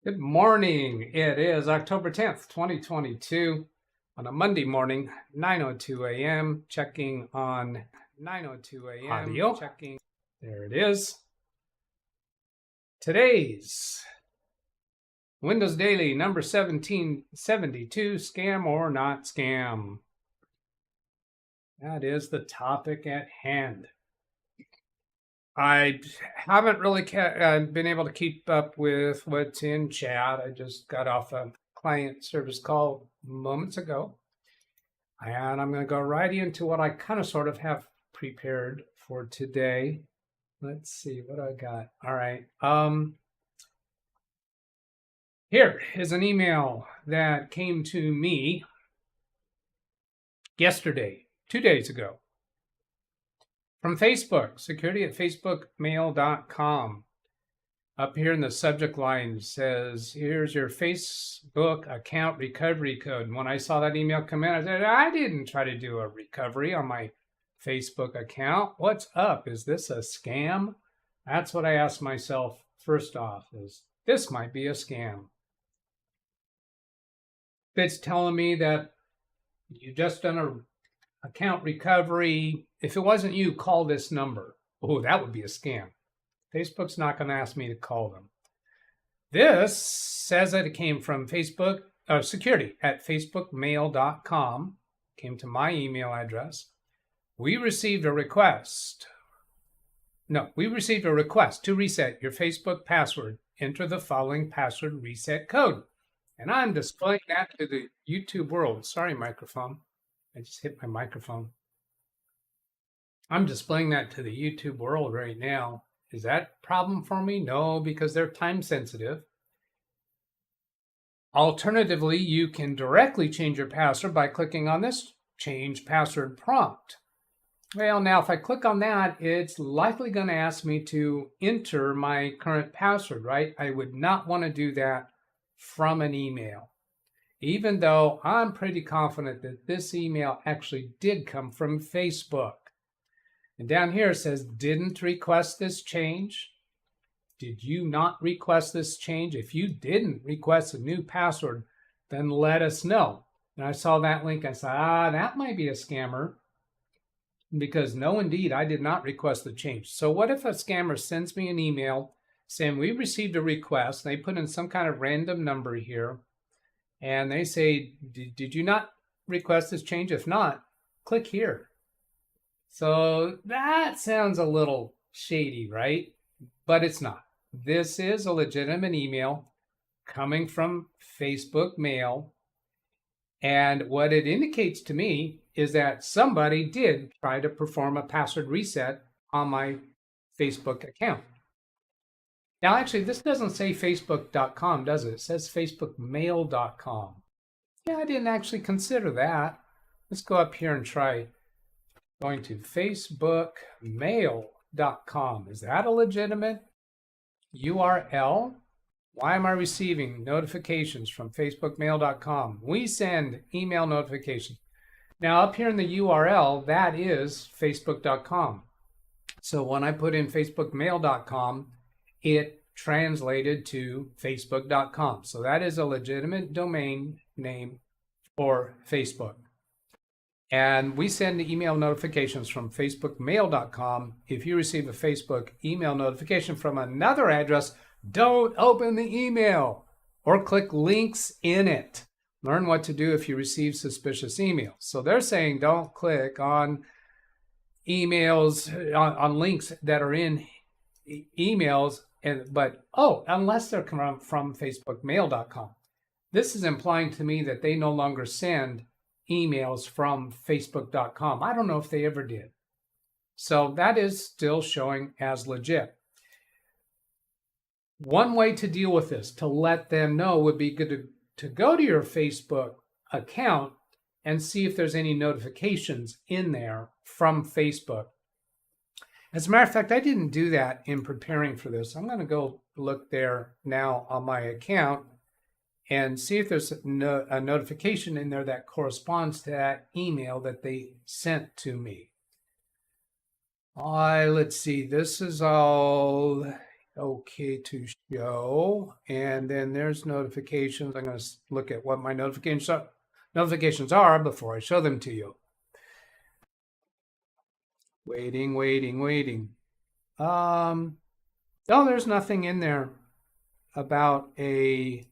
Good morning. It is October 10th, 2022 on a Monday morning, 9:02 a.m. Checking on 9:02 a.m. audio. Checking. There it is. Today's Windows Daily number 1772, scam or not scam. That is the topic at hand. I haven't really been able to keep up with what's in chat. I just got off a client service call moments ago. And I'm going to go right into what I kind of sort of have prepared for today. Let's see what I got. All right. Here is an email that came to me yesterday, 2 days ago. From Facebook, security@facebookmail.com. Up here in the subject line says, here's your Facebook account recovery code. And when I saw that email come in, I said, I didn't try to do a recovery on my Facebook account. What's up? Is this a scam? That's what I asked myself first off, is this might be a scam. It's telling me that you just done a account recovery. If it wasn't you, call this number. Oh, that would be a scam. Facebook's not going to ask me to call them. This says that it came from Facebook, security@facebookmail.com. Came to my email address. We received a request to reset your Facebook password. Enter the following password reset code. And I'm displaying that to the YouTube world. Sorry, microphone. I just hit my microphone. I'm displaying that to the YouTube world right now. Is that a problem for me? No, because they're time sensitive. Alternatively, you can directly change your password by clicking on this change password prompt. Well, now if I click on that, it's likely going to ask me to enter my current password, right? I would not want to do that from an email, even though I'm pretty confident that this email actually did come from Facebook. And down here it says, didn't request this change. Did you not request this change? If you didn't request a new password, then let us know. And I saw that link. I said, that might be a scammer, because no, indeed, I did not request the change. So what if a scammer sends me an email saying we received a request? They put in some kind of random number here. And they say, did you not request this change? If not, click here. So that sounds a little shady, right? But it's not. This is a legitimate email coming from Facebook Mail. And what it indicates to me is that somebody did try to perform a password reset on my Facebook account. Now, actually, this doesn't say facebook.com, does it? It says facebookmail.com. Yeah, I didn't actually consider that. Let's go up here and try going to facebookmail.com. Is that a legitimate URL? Why am I receiving notifications from facebookmail.com? We send email notifications. Now, up here in the URL, that is facebook.com. So when I put in facebookmail.com, it translated to facebook.com. So that is a legitimate domain name for Facebook. And we send email notifications from facebookmail.com. If you receive a Facebook email notification from another address, don't open the email or click links in it. Learn what to do if you receive suspicious emails. So they're saying don't click on emails, on links that are in emails, unless they're from facebookmail.com. This is implying to me that they no longer send emails from facebook.com. I don't know if they ever did. So that is still showing as legit. One way to deal with this, to let them know, would be good to go to your Facebook account and see if there's any notifications in there from Facebook. As a matter of fact, I didn't do that in preparing for this. I'm going to go look there now on my account and see if there's a notification in there that corresponds to that email that they sent to me. Let's see, this is all OK to show. And then there's notifications. I'm going to look at what my notifications are before I show them to you. Waiting. Oh, there's nothing in there about a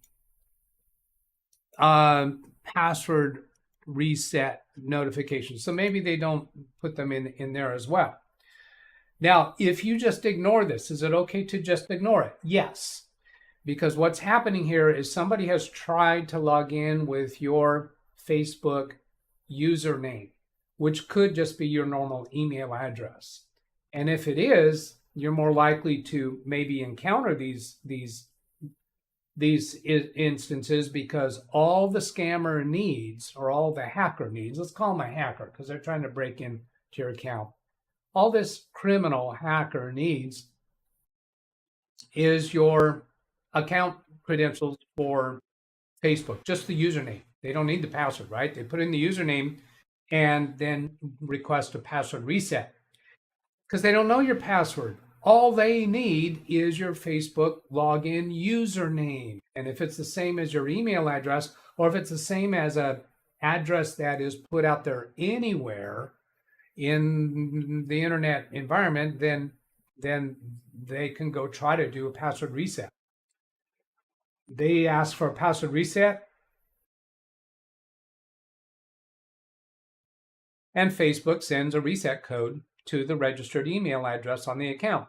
password reset notification. So maybe they don't put them in there as well. Now, if you just ignore this, is it okay to just ignore it? Yes, because what's happening here is somebody has tried to log in with your Facebook username, which could just be your normal email address. And if it is, you're more likely to maybe encounter these instances, because all the scammer needs, or all the hacker needs, let's call them a hacker because they're trying to break into your account. All this criminal hacker needs is your account credentials for Facebook, just the username. They don't need the password, right? They put in the username and then request a password reset because they don't know your password. All they need is your Facebook login username. And if it's the same as your email address, or if it's the same as an address that is put out there anywhere in the internet environment, then they can go try to do a password reset. They ask for a password reset, and Facebook sends a reset code to the registered email address on the account.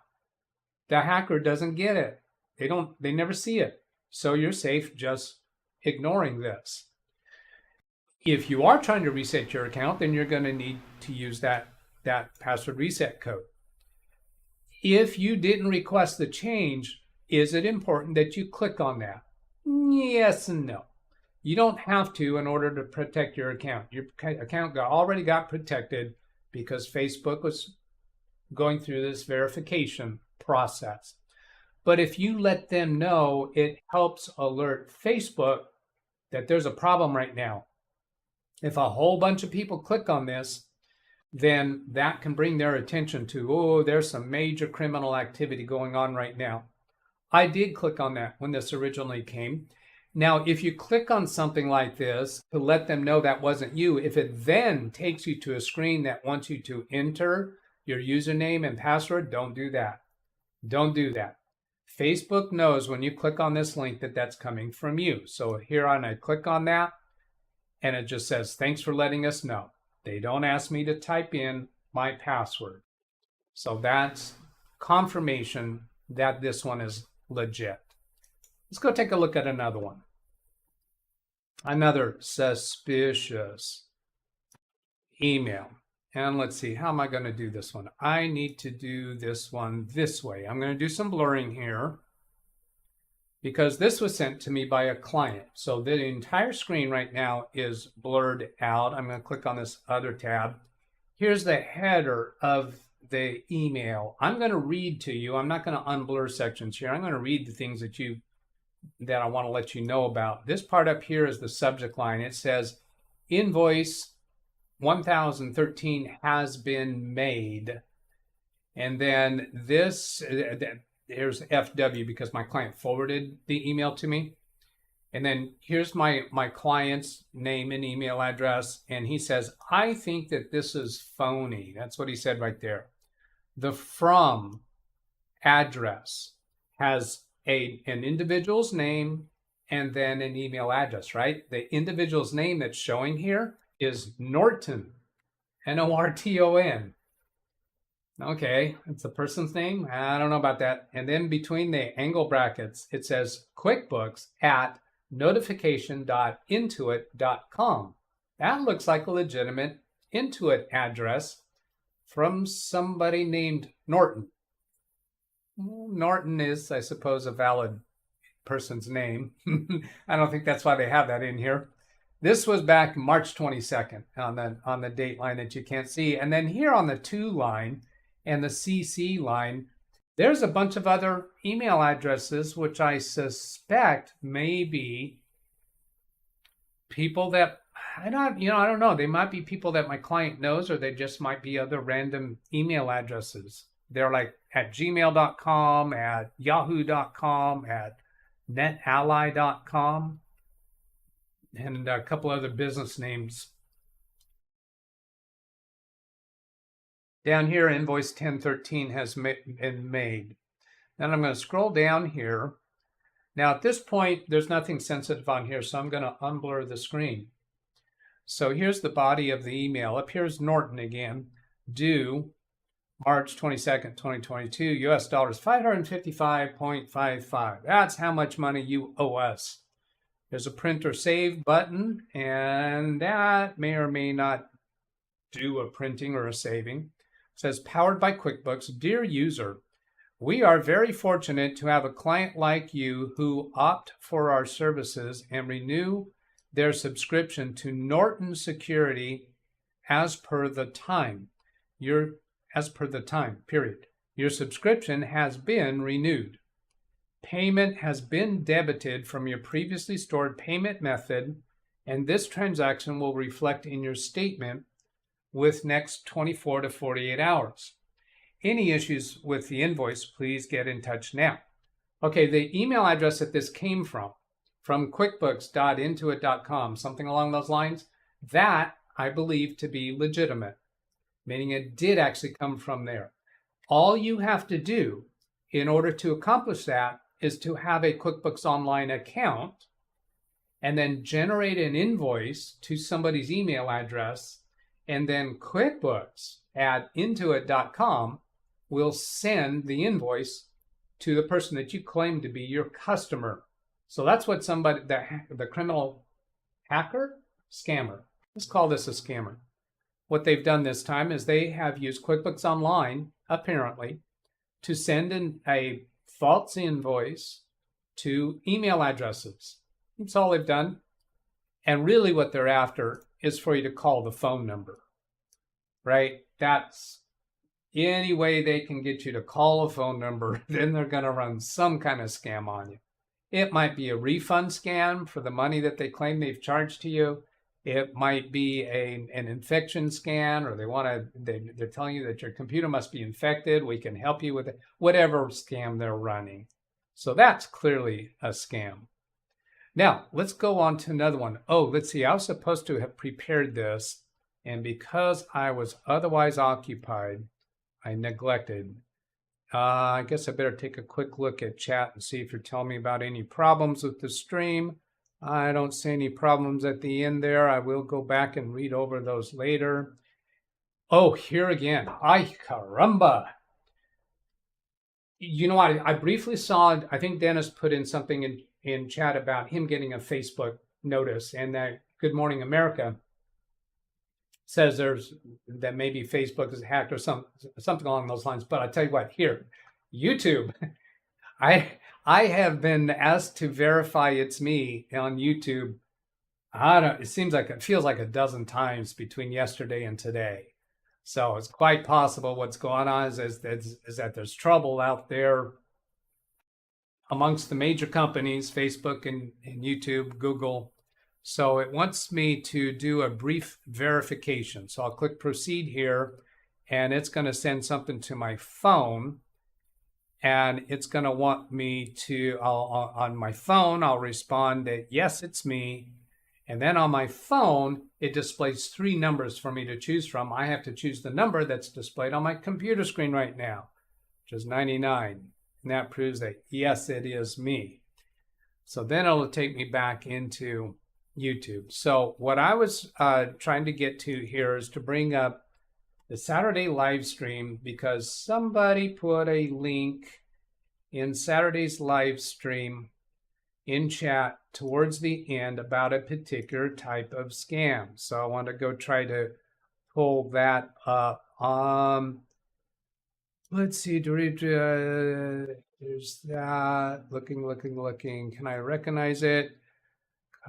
The hacker doesn't get it. They never see it. So you're safe just ignoring this. If you are trying to reset your account, then you're going to need to use that password reset code. If you didn't request the change, is it important that you click on that? Yes and no. You don't have to in order to protect your account. Your account already got protected because Facebook was going through this verification process. But if you let them know, it helps alert Facebook that there's a problem right now. If a whole bunch of people click on this, then that can bring their attention to, oh, there's some major criminal activity going on right now. I did click on that when this originally came. Now, if you click on something like this to let them know that wasn't you, if it then takes you to a screen that wants you to enter your username and password, don't do that. Don't do that. Facebook knows when you click on this link that that's coming from you. So here I click on that, and it just says, thanks for letting us know. They don't ask me to type in my password. So that's confirmation that this one is legit. Let's go take a look at another one. Another suspicious email. And let's see, how am I going to do this one? I need to do this one this way. I'm going to do some blurring here because this was sent to me by a client. So the entire screen right now is blurred out. I'm going to click on this other tab. Here's the header of the email. I'm going to read to you. I'm not going to unblur sections here. I'm going to read the things that I want to let you know about. This part up here is the subject line. It says, invoice 1013 has been made. And then this, here's FW because my client forwarded the email to me. And then here's my client's name and email address. And he says, I think that this is phony. That's what he said right there. The from address has an individual's name and then an email address, right? The individual's name that's showing here is Norton, Norton. Okay, it's a person's name. I don't know about that. And then between the angle brackets, it says QuickBooks at notification.intuit.com. That looks like a legitimate Intuit address from somebody named Norton. Norton is, I suppose, a valid person's name. I don't think that's why they have that in here. This was back March 22nd on the date line that you can't see. And then here on the to line and the CC line, there's a bunch of other email addresses, which I suspect may be people that, I don't know. They might be people that my client knows, or they just might be other random email addresses. They're like at gmail.com, at yahoo.com, at netally.com, and a couple other business names. Down here, invoice 1013 has been made. Then I'm going to scroll down here. Now at this point, there's nothing sensitive on here, so I'm going to unblur the screen. So here's the body of the email. Up here's Norton again, due March 22nd, 2022, US dollars 555.55. That's how much money you owe us. There's a print or save button, and that may or may not do a printing or a saving. It says, powered by QuickBooks. Dear user, we are very fortunate to have a client like you who opt for our services and renew their subscription to Norton Security as per the time. Period. Your subscription has been renewed. Payment has been debited from your previously stored payment method, and this transaction will reflect in your statement with next 24 to 48 hours. Any issues with the invoice, please get in touch now. Okay, the email address that this came from quickbooks.intuit.com, something along those lines, that I believe to be legitimate, meaning it did actually come from there. All you have to do in order to accomplish that is to have a QuickBooks Online account and then generate an invoice to somebody's email address, and then QuickBooks at intuit.com will send the invoice to the person that you claim to be your customer. So that's what somebody, the criminal hacker, scammer, let's call this a scammer. What they've done this time is they have used QuickBooks Online, apparently, to send in a false invoice to email addresses. That's all they've done. And really what they're after is for you to call the phone number, right? That's any way they can get you to call a phone number, then they're going to run some kind of scam on you. It might be a refund scam for the money that they claim they've charged to you. It might be an infection scan, or they're telling you that your computer must be infected. We can help you with it. Whatever scam they're running. So that's clearly a scam. Now, let's go on to another one. Oh, let's see. I was supposed to have prepared this, and because I was otherwise occupied, I neglected. I guess I better take a quick look at chat and see if you're telling me about any problems with the stream. I don't see any problems at the end there. I will go back and read over those later. Oh, here again. Ay, caramba. You know, I briefly saw, I think Dennis put in something in chat about him getting a Facebook notice, and that Good Morning America says that maybe Facebook is hacked or something along those lines. But I tell you what, here, YouTube, I have been asked to verify it's me on YouTube. It feels like a dozen times between yesterday and today. So it's quite possible what's going on is that there's trouble out there amongst the major companies, Facebook and YouTube, Google. So it wants me to do a brief verification. So I'll click proceed here, and it's going to send something to my phone. And it's going to want me to, on my phone, I'll respond that, yes, it's me. And then on my phone, it displays 3 numbers for me to choose from. I have to choose the number that's displayed on my computer screen right now, which is 99. And that proves that, yes, it is me. So then it'll take me back into YouTube. So what I was trying to get to here is to bring up the Saturday live stream, because somebody put a link in Saturday's live stream in chat towards the end about a particular type of scam. So I want to go try to pull that up. Let's see, there's that, looking. Can I recognize it?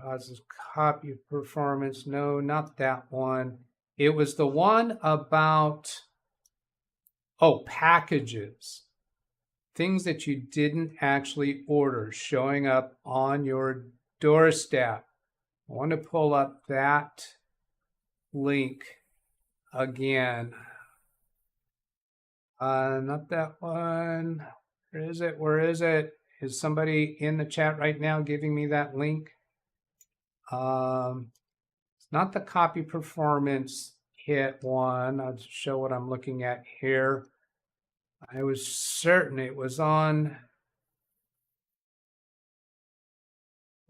Causes copy performance. No, not that one. It was the one about, packages. Things that you didn't actually order showing up on your doorstep. I want to pull up that link again. Not that one. Where is it? Where is it? Is somebody in the chat right now giving me that link? It's not the copy performance hit one. I'll just show what I'm looking at here. I was certain it was on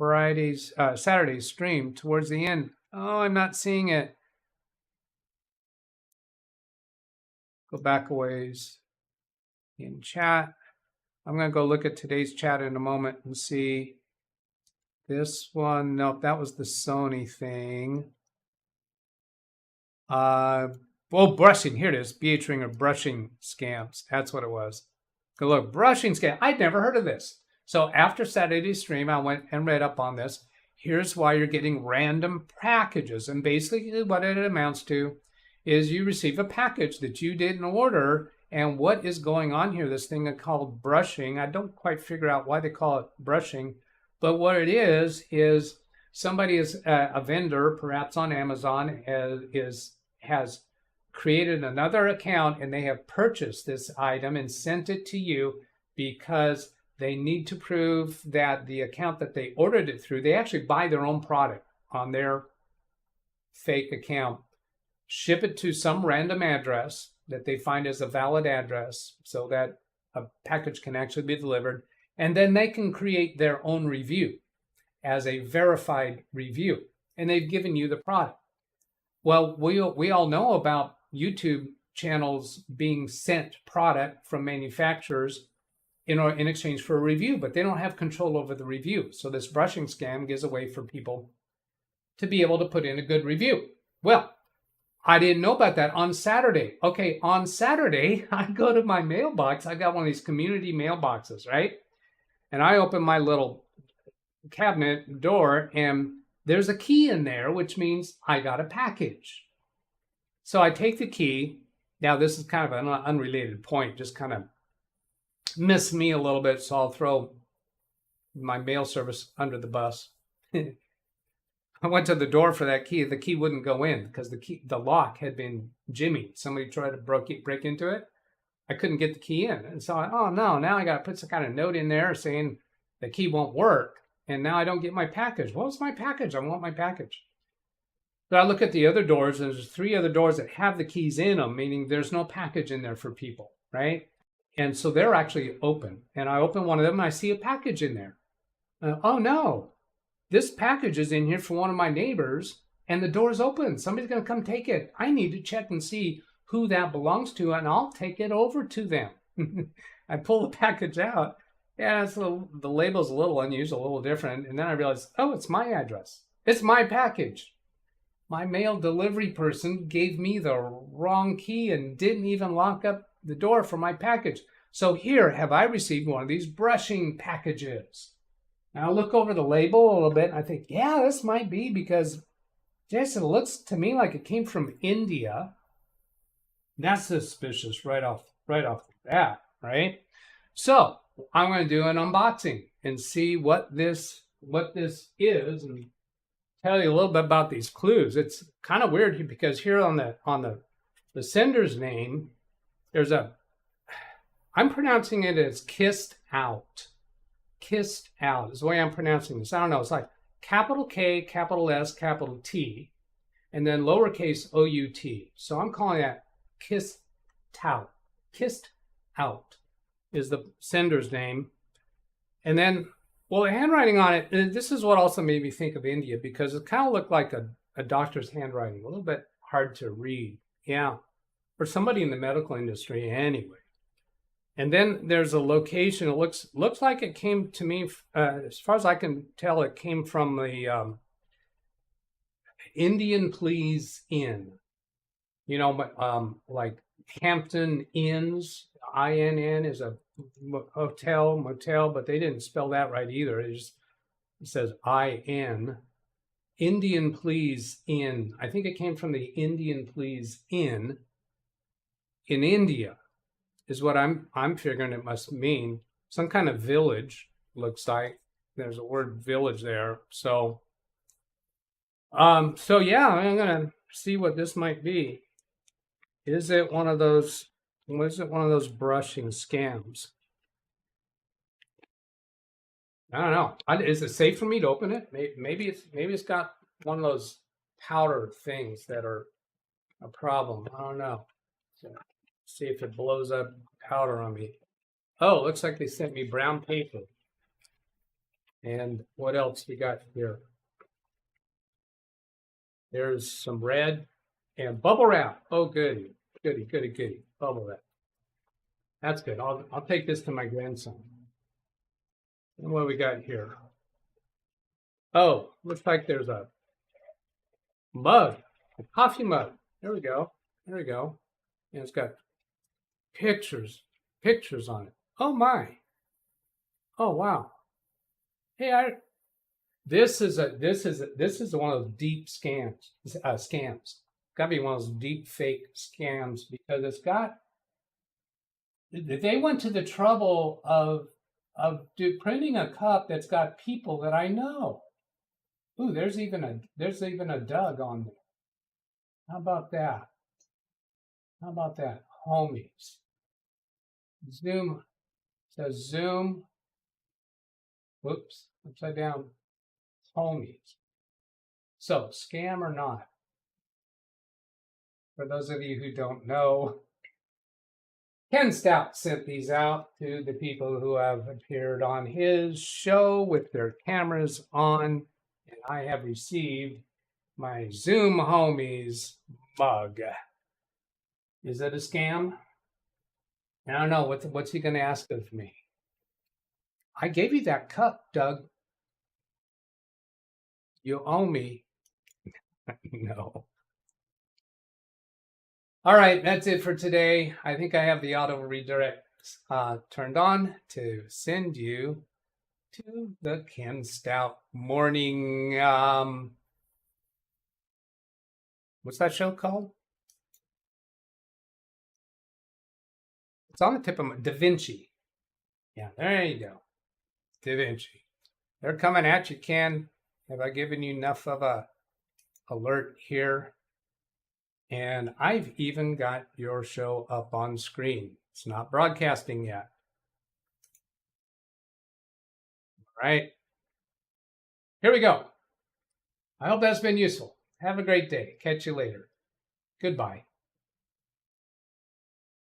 Saturday's stream towards the end. Oh, I'm not seeing it. Go back a ways in chat. I'm going to go look at today's chat in a moment and see this one. Nope, that was the Sony thing. Well, brushing. Here it is. BH Ringer brushing scams. That's what it was. Go look, brushing scam. I'd never heard of this. So after Saturday's stream, I went and read up on this. Here's why you're getting random packages. And basically what it amounts to is you receive a package that you didn't order. And what is going on here, this thing called brushing, I don't quite figure out why they call it brushing. But what it is somebody is a vendor, perhaps on Amazon, has created another account and they have purchased this item and sent it to you because they need to prove that the account that they ordered it through, they actually buy their own product on their fake account, ship it to some random address that they find as a valid address so that a package can actually be delivered, and then they can create their own review as a verified review, and they've given you the product. Well, we all know about YouTube channels being sent product from manufacturers in exchange for a review, but they don't have control over the review. So this brushing scam gives a way for people to be able to put in a good review. Well, I didn't know about that on Saturday. Okay, on Saturday, I go to my mailbox. I got one of these community mailboxes, right? And I open my little cabinet door, and there's a key in there, which means I got a package. So I take the key. Now, this is kind of an unrelated point, just kind of missed me a little bit, so I'll throw my mail service under the bus. I went to the door for that key. The key wouldn't go in because the lock had been jimmied. Somebody tried to break into it. I couldn't get the key in. And so oh no, now I got to put some kind of note in there saying the key won't work. And now I don't get my package. What was my package? I want my package. But I look at the other doors, and there's 3 other doors that have the keys in them, meaning there's no package in there for people, right? And so they're actually open. And I open one of them, and I see a package in there. Oh no, this package is in here for one of my neighbors, and the door's open. Somebody's going to come take it. I need to check and see who that belongs to, and I'll take it over to them. I pull the package out. Yeah, the label's a little unusual, a little different. And then I realized, oh, it's my address. It's my package. My mail delivery person gave me the wrong key and didn't even lock up the door for my package. So here, have I received one of these brushing packages? Now I look over the label a little bit, and I think, yeah, this might be because, Jason, it looks to me like it came from India. That's suspicious right off the bat, right? So I'm going to do an unboxing and see what this is, and tell you a little bit about these clues. It's kind of weird because here on the sender's name, there's I'm pronouncing it as kissed out. Kissed out is the way I'm pronouncing this. I don't know. It's like capital K, capital S, capital T, and then lowercase O-U-T. So I'm calling that kissed out. Kissed out is the sender's name. And then, well, the handwriting on it, this is what also made me think of India because it kind of looked like a doctor's handwriting, a little bit hard to read. Yeah, for somebody in the medical industry anyway. And then there's a location. It looks like it came to me, as far as I can tell, it came from the Indian Please Inn. You know, like Hampton Inns, INN is a motel, but they didn't spell that right either. It says IN. Indian Please Inn. I think it came from the Indian Please Inn in India. Is what I'm figuring it must mean. Some kind of village, looks like. There's a word village there. So yeah, I'm gonna see what this might be. Is it one of those Was it one of those brushing scams? I don't know. Is it safe for me to open it? Maybe it's got one of those powder things that are a problem. I don't know. So, see if it blows up powder on me. Oh, looks like they sent me brown paper. And what else we got here? There's some red and bubble wrap. Oh, goody, goody, goody, goody. Bubble wrap. That's good. I'll take this to my grandson. And what do we got here? Oh, looks like there's a mug, a coffee mug. There we go. There we go. And it's got pictures on it. Oh my. Oh wow. Hey, this is one of those deep scams. Scams. Gotta be one of those deep fake scams because it's got. They went to the trouble of printing a cup that's got people that I know. Ooh, there's even a Doug on there. How about that? How about that? Homies. Zoom says Zoom. Whoops, upside down. Homies. So, scam or not? For those of you who don't know, Ken Stout sent these out to the people who have appeared on his show with their cameras on, and I have received my Zoom Homies mug. Is it a scam? I don't know. What's he going to ask of me? I gave you that cup, Doug. You owe me. No. All right, that's it for today. I think I have the auto redirect turned on to send you to the Ken Stout morning. What's that show called? It's on the tip of my Da Vinci. Yeah, there you go. Da Vinci. They're coming at you, Ken. Have I given you enough of a alert here? And I've even got your show up on screen. It's not broadcasting yet. All right. Here we go. I hope that's been useful. Have a great day. Catch you later. Goodbye.